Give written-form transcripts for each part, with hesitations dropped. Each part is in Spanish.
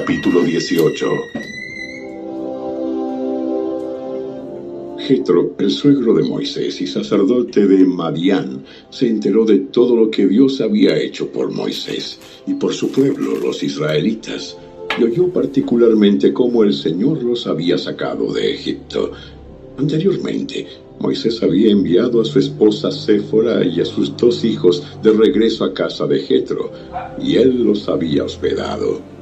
Capítulo 18. Jetro, el suegro de Moisés y sacerdote de Madián, se enteró de todo lo que Dios había hecho por Moisés y por su pueblo, los israelitas, y oyó particularmente cómo el Señor los había sacado de Egipto. Anteriormente, Moisés había enviado a su esposa Séfora y a sus 2 hijos de regreso a casa de Jetro, y él los había hospedado.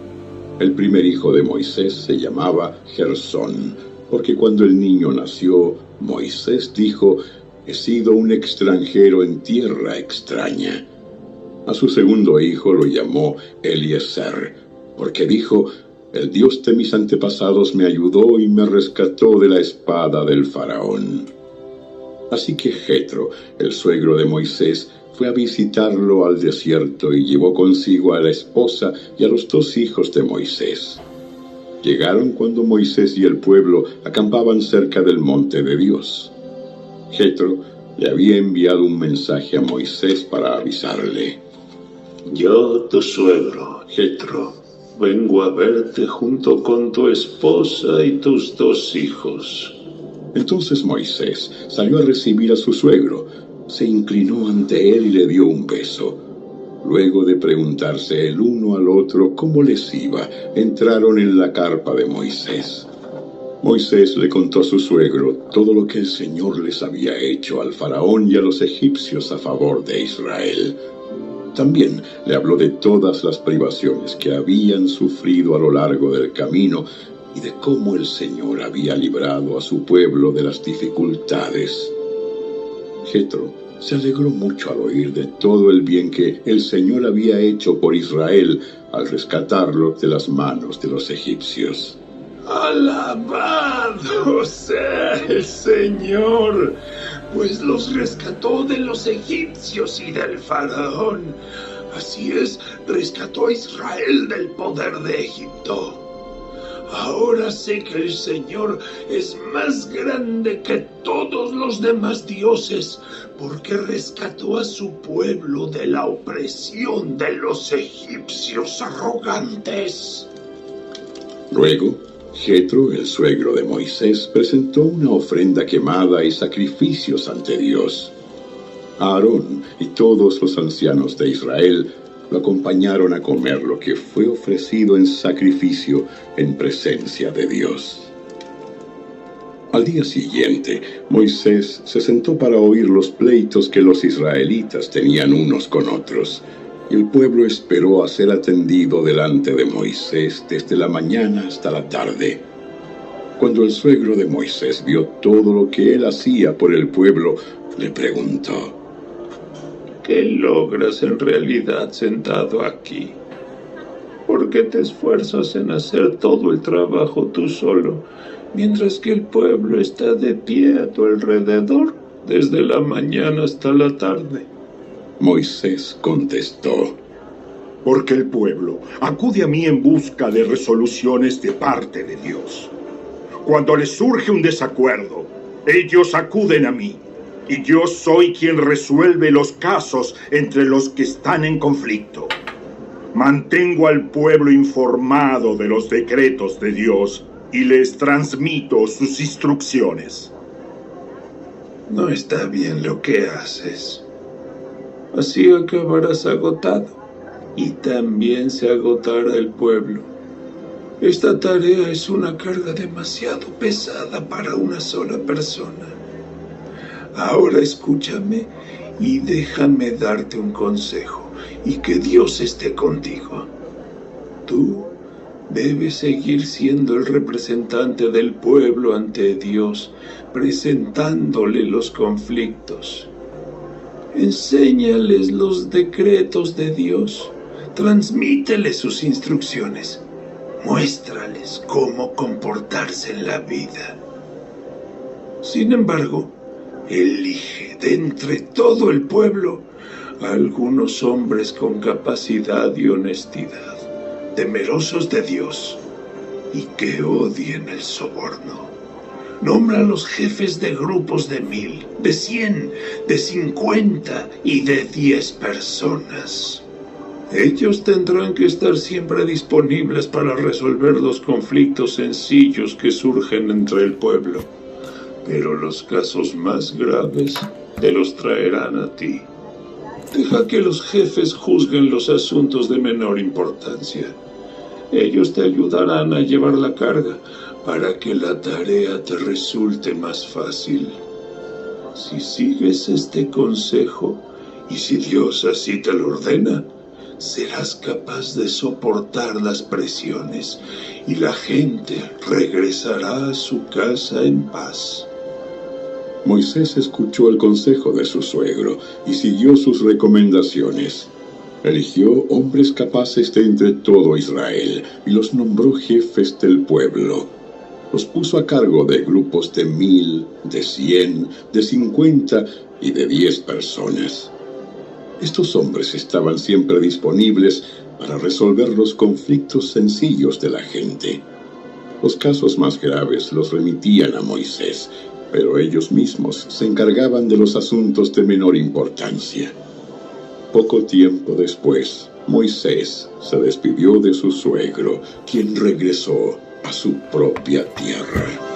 El primer hijo de Moisés se llamaba Gersón, porque cuando el niño nació, Moisés dijo: «He sido un extranjero en tierra extraña». A su segundo hijo lo llamó Eliezer, porque dijo: «El Dios de mis antepasados me ayudó y me rescató de la espada del faraón». Así que Jetro, el suegro de Moisés, fue a visitarlo al desierto y llevó consigo a la esposa y a los 2 hijos de Moisés. Llegaron cuando Moisés y el pueblo acampaban cerca del monte de Dios. Jetro le había enviado un mensaje a Moisés para avisarle: «Yo, tu suegro, Jetro, vengo a verte junto con tu esposa y tus 2 hijos». Entonces Moisés salió a recibir a su suegro, se inclinó ante él y le dio un beso. Luego de preguntarse el uno al otro cómo les iba, entraron en la carpa de Moisés. Moisés le contó a su suegro todo lo que el Señor les había hecho al faraón y a los egipcios a favor de Israel. También le habló de todas las privaciones que habían sufrido a lo largo del camino y de cómo el Señor había librado a su pueblo de las dificultades. Jetro se alegró mucho al oír de todo el bien que el Señor había hecho por Israel al rescatarlo de las manos de los egipcios. «Alabado sea el Señor, pues los rescató de los egipcios y del faraón. Así es, rescató a Israel del poder de Egipto. Ahora sé que el Señor es más grande que todos los demás dioses, porque rescató a su pueblo de la opresión de los egipcios arrogantes». Luego, Jetro, el suegro de Moisés, presentó una ofrenda quemada y sacrificios ante Dios. Aarón y todos los ancianos de Israel lo acompañaron a comer lo que fue ofrecido en sacrificio en presencia de Dios. Al día siguiente, Moisés se sentó para oír los pleitos que los israelitas tenían unos con otros, y el pueblo esperó a ser atendido delante de Moisés desde la mañana hasta la tarde. Cuando el suegro de Moisés vio todo lo que él hacía por el pueblo, le preguntó: «¿Qué logras en realidad sentado aquí? ¿Por qué te esfuerzas en hacer todo el trabajo tú solo, mientras que el pueblo está de pie a tu alrededor desde la mañana hasta la tarde?» Moisés contestó: «Porque el pueblo acude a mí en busca de resoluciones de parte de Dios. Cuando les surge un desacuerdo, ellos acuden a mí, y yo soy quien resuelve los casos entre los que están en conflicto. Mantengo al pueblo informado de los decretos de Dios y les transmito sus instrucciones». No está bien lo que haces. Así acabarás agotado, y también se agotará el pueblo. Esta tarea es una carga demasiado pesada para una sola persona. Ahora escúchame y déjame darte un consejo, y que Dios esté contigo. Tú debes seguir siendo el representante del pueblo ante Dios, presentándole los conflictos. Enséñales los decretos de Dios, transmíteles sus instrucciones, muéstrales cómo comportarse en la vida. Sin embargo, elige de entre todo el pueblo a algunos hombres con capacidad y honestidad, temerosos de Dios y que odien el soborno. Nombra a los jefes de grupos de 1000, de 100, de 50 y de 10 personas. Ellos tendrán que estar siempre disponibles para resolver los conflictos sencillos que surgen entre el pueblo. Pero los casos más graves te los traerán a ti. Deja que los jefes juzguen los asuntos de menor importancia. Ellos te ayudarán a llevar la carga para que la tarea te resulte más fácil. Si sigues este consejo, y si Dios así te lo ordena, serás capaz de soportar las presiones y la gente regresará a su casa en paz. Moisés escuchó el consejo de su suegro y siguió sus recomendaciones. Eligió hombres capaces de entre todo Israel y los nombró jefes del pueblo. Los puso a cargo de grupos de 1000, de 100, de 50 y de 10 personas. Estos hombres estaban siempre disponibles para resolver los conflictos sencillos de la gente. Los casos más graves los remitían a Moisés, pero ellos mismos se encargaban de los asuntos de menor importancia. Poco tiempo después, Moisés se despidió de su suegro, quien regresó a su propia tierra.